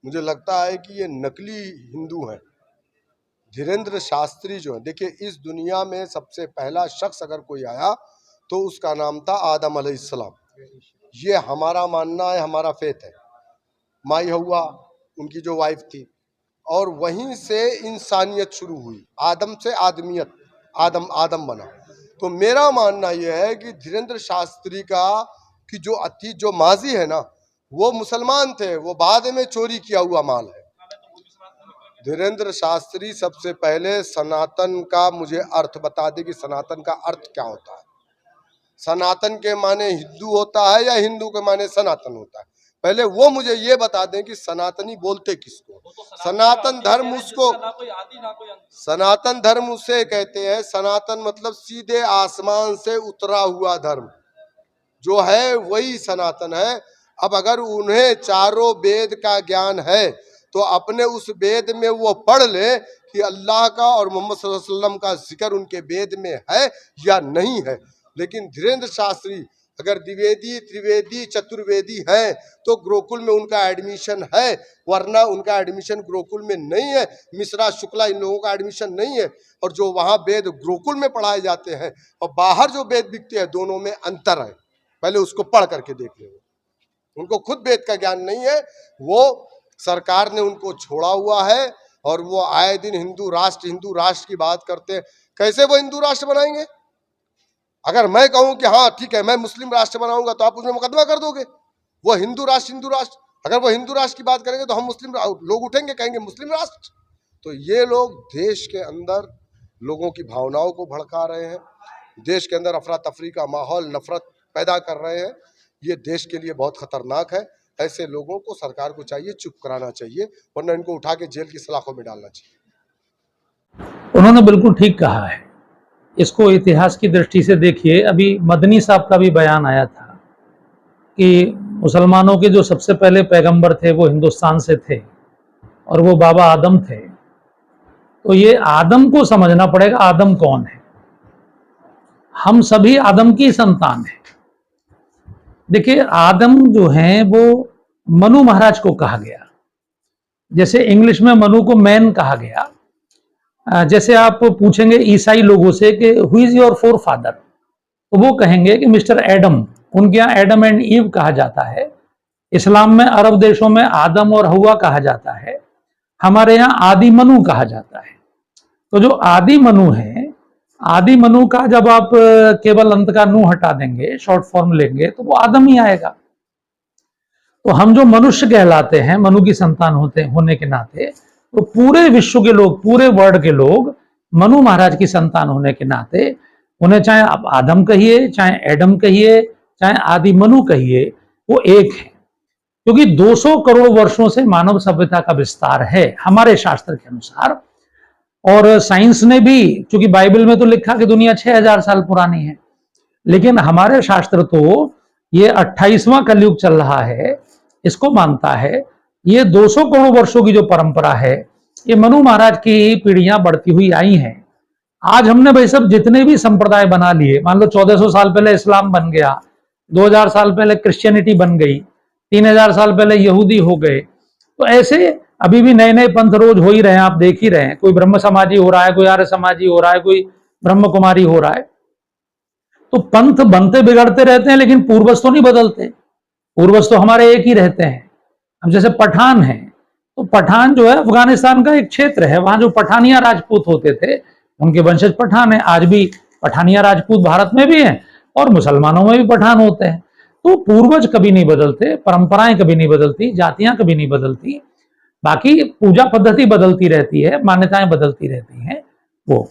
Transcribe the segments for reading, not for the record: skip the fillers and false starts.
मुझे लगता है कि ये नकली हिंदू हैं। धीरेन्द्र शास्त्री जो है, देखिए इस दुनिया में सबसे पहला शख्स अगर कोई आया तो उसका नाम था आदम अलैहिस्सलाम। ये हमारा मानना है, हमारा फेथ है। माई हव्वा उनकी जो वाइफ थी, और वहीं से इंसानियत शुरू हुई। आदम से आदमियत, आदम आदम बना। तो मेरा मानना यह है कि धीरेन्द्र शास्त्री का कि जो अतीत जो माजी है ना, वो मुसलमान थे, वो बाद में चोरी किया हुआ माल है। धीरेन्द्र शास्त्री सबसे पहले सनातन का मुझे अर्थ बता दे कि सनातन का अर्थ क्या होता है। सनातन के माने हिंदू होता है या हिंदू के माने सनातन होता है? पहले वो मुझे ये बता दें कि सनातनी बोलते किसको। सनातन धर्म उसको, सनातन धर्म उसे कहते हैं। सनातन मतलब सीधे आसमान से उतरा हुआ धर्म जो है वही सनातन है। अब अगर उन्हें चारों वेद का ज्ञान है तो अपने उस वेद में वो पढ़ ले कि अल्लाह का और मोहम्मद सल्लल्लाहु अलैहि वसल्लम का जिक्र उनके वेद में है या नहीं है। लेकिन धीरेन्द्र शास्त्री अगर द्विवेदी त्रिवेदी चतुर्वेदी हैं तो गुरुकुल में उनका एडमिशन है, वरना उनका एडमिशन गुरुकुल में नहीं है। मिश्रा शुक्ला इन लोगों का एडमिशन नहीं है। और जो वहाँ वेद गुरुकुल में पढ़ाए जाते हैं और बाहर जो वेद बिकते हैं, दोनों में अंतर है। पहले उसको पढ़ करके देख ले। उनको खुद वेद का ज्ञान नहीं है, वो सरकार ने उनको छोड़ा हुआ है और वो आए दिन हिंदू राष्ट्र की बात करते हैं। कैसे वो हिंदू राष्ट्र बनाएंगे? अगर मैं कहूं कि हाँ ठीक है मैं मुस्लिम राष्ट्र बनाऊंगा तो आप उसमें मुकदमा कर दोगे। वो हिंदू राष्ट्र, अगर वो हिंदू राष्ट्र की बात करेंगे तो हम मुस्लिम लोग उठेंगे, कहेंगे मुस्लिम राष्ट्र। तो ये लोग देश के अंदर लोगों की भावनाओं को भड़का रहे हैं, देश के अंदर अफरा तफरी का माहौल, नफरत पैदा कर रहे हैं। ये देश के लिए बहुत खतरनाक है। ऐसे लोगों को सरकार को चाहिए चुप कराना चाहिए, वरना इनको उठा के जेल की सलाखों में डालना चाहिए। उन्होंने बिल्कुल ठीक कहा है। इसको इतिहास की दृष्टि से देखिए, अभी मदनी साहब का भी बयान आया था कि मुसलमानों के जो सबसे पहले पैगंबर थे वो हिंदुस्तान से थे और वो बाबा आदम थे। तो ये आदम को समझना पड़ेगा, आदम कौन है। हम सभी आदम की संतान हैं। देखिए आदम जो हैं वो मनु महाराज को कहा गया, जैसे इंग्लिश में मनु को मैन कहा गया। जैसे आप पूछेंगे ईसाई लोगों से कि who is your four father, तो वो कहेंगे कि मिस्टर एडम। उनके यहाँ एडम एंड ईव कहा जाता है। इस्लाम में अरब देशों में आदम और हवा कहा जाता है। हमारे यहाँ आदि मनु कहा जाता है। तो जो आदि मनु है, आदि मनु का जब आप केवल अंत का नु हटा देंगे, शॉर्ट फॉर्म लेंगे, तो वो आदम ही आएगा। तो हम जो मनुष्य कहलाते हैं, मनु की संतान होने के नाते, तो पूरे विश्व के लोग, पूरे वर्ल्ड के लोग मनु महाराज की संतान होने के नाते उन्हें चाहे आप आदम कहिए, चाहे एडम कहिए, चाहे आदि मनु कहिए, वो एक है। क्योंकि 200 करोड़ वर्षों से मानव सभ्यता का विस्तार है हमारे शास्त्र के अनुसार। और साइंस ने भी, चूंकि बाइबल में तो लिखा कि दुनिया 6000 साल पुरानी है, लेकिन हमारे शास्त्र तो ये 28वां कलयुग चल रहा है, इसको मानता है। ये 200 करोड़ वर्षों की जो परंपरा है, ये मनु महाराज की पीढ़ियां बढ़ती हुई आई हैं। आज हमने भाई सब जितने भी संप्रदाय बना लिए, मान लो 1400 साल पहले इस्लाम बन गया, 2000 साल पहले क्रिश्चियनिटी बन गई, 3000 साल पहले यहूदी हो गए। तो ऐसे अभी भी नए नए पंथ रोज हो ही रहे हैं, आप देख ही रहे हैं। कोई ब्रह्म समाजी हो रहा है, कोई आर्य समाजी हो रहा है, कोई ब्रह्म कुमारी हो रहा है। तो पंथ बनते बिगड़ते रहते हैं, लेकिन पूर्वज तो नहीं बदलते। पूर्वज तो हमारे एक ही रहते हैं। अब जैसे पठान है, तो पठान जो है अफगानिस्तान का एक क्षेत्र है, वहां जो पठानिया राजपूत होते थे उनके वंशज पठान है। आज भी पठानिया राजपूत भारत में भी हैं और मुसलमानों में भी पठान होते हैं। तो पूर्वज कभी नहीं बदलते, परंपराएं कभी नहीं बदलती, जातियां कभी नहीं बदलती। बाकी पूजा पद्धति बदलती रहती है, मान्यताएं बदलती रहती हैं। वो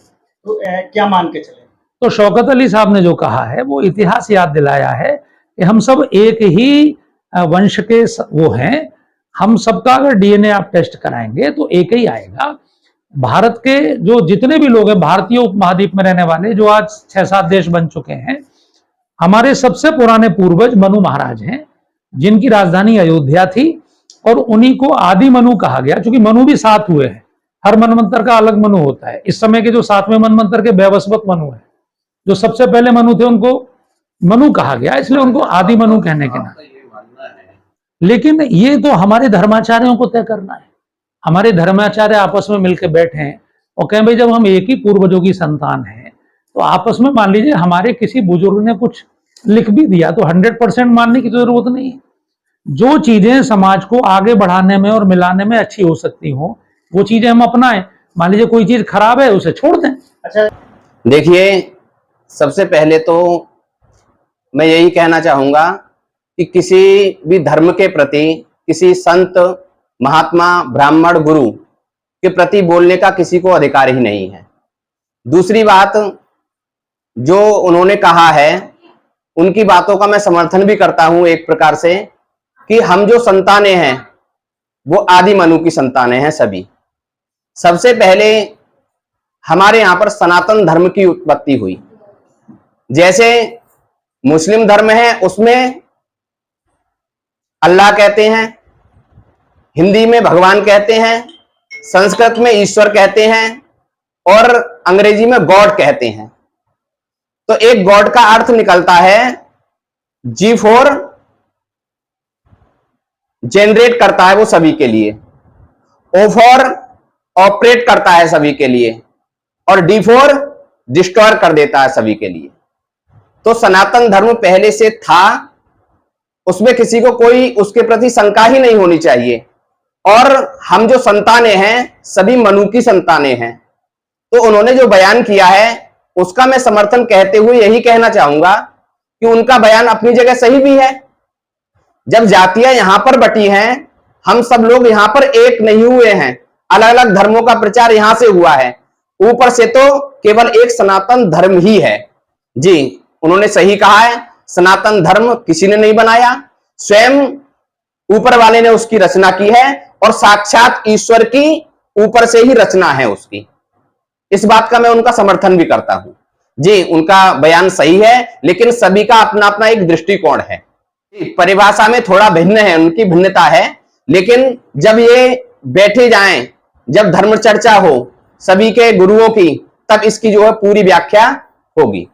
तो क्या मान के चले? तो शौकत अली साहब ने जो कहा है वो इतिहास याद दिलाया है कि हम सब एक ही वंश के वो हैं। हम सबका अगर डीएनए आप टेस्ट कराएंगे तो एक ही आएगा। भारत के जो जितने भी लोग हैं, भारतीय उपमहाद्वीप में रहने वाले, जो आज 6-7 देश बन चुके हैं, हमारे सबसे पुराने पूर्वज मनु महाराज हैं, जिनकी राजधानी अयोध्या थी। और उन्हीं को आदि मनु कहा गया, क्योंकि मनु भी 7 हुए हैं। हर मनवंतर का अलग मनु होता है। इस समय के जो 7वें मनवंतर के वैवस्वत मनु है, जो सबसे पहले मनु थे, उनको मनु कहा गया, इसलिए उनको आदि मनु कहने के नाते। लेकिन ये तो हमारे धर्माचार्यों को तय करना है। हमारे धर्माचार्य आपस में मिलकर बैठे हैं और कहें भाई जब हम एक ही पूर्वजों की संतान हैं तो आपस में मान लीजिए हमारे किसी बुजुर्ग ने कुछ लिख भी दिया तो 100% मानने की जरूरत नहीं है। जो चीजें समाज को आगे बढ़ाने में और मिलाने में अच्छी हो सकती हो वो चीजें हम अपनाएं। मान लीजिए कोई चीज खराब है उसे छोड़ दें। अच्छा, देखिए, सबसे पहले तो मैं यही कहना चाहूंगा कि किसी भी धर्म के प्रति, किसी संत, महात्मा, ब्राह्मण, गुरु के प्रति बोलने का किसी को अधिकार ही नहीं है। दूसरी बात, जो उन्होंने कहा है उनकी बातों का मैं समर्थन भी करता हूं एक प्रकार से, कि हम जो संतानें हैं वो आदि मनु की संतानें हैं सभी। सबसे पहले हमारे यहां पर सनातन धर्म की उत्पत्ति हुई। जैसे मुस्लिम धर्म है उसमें अल्लाह कहते हैं, हिंदी में भगवान कहते हैं, संस्कृत में ईश्वर कहते हैं और अंग्रेजी में गॉड कहते हैं। तो एक गॉड का अर्थ निकलता है जी फॉर जनरेट करता है वो सभी के लिए, ओ फॉर ऑपरेट करता है सभी के लिए और डी फॉर डिस्ट्रॉय कर देता है सभी के लिए। तो सनातन धर्म पहले से था, उसमें किसी को कोई उसके प्रति शंका ही नहीं होनी चाहिए। और हम जो संतानें हैं सभी मनु की संतानें हैं। तो उन्होंने जो बयान किया है उसका मैं समर्थन कहते हुए यही कहना चाहूंगा कि उनका बयान अपनी जगह सही भी है। जब जातियां यहां पर बटी हैं, हम सब लोग यहां पर एक नहीं हुए हैं, अलग अलग धर्मों का प्रचार यहां से हुआ है, ऊपर से तो केवल एक सनातन धर्म ही है। जी, उन्होंने सही कहा है, सनातन धर्म किसी ने नहीं बनाया, स्वयं ऊपर वाले ने उसकी रचना की है और साक्षात ईश्वर की ऊपर से ही रचना है उसकी। इस बात का मैं उनका समर्थन भी करता हूं। जी, उनका बयान सही है, लेकिन सभी का अपना अपना एक दृष्टिकोण है। परिभाषा में थोड़ा भिन्न है, उनकी भिन्नता है, लेकिन जब ये बैठे जाएं, जब धर्म चर्चा हो सभी के गुरुओं की, तब इसकी जो है पूरी व्याख्या होगी।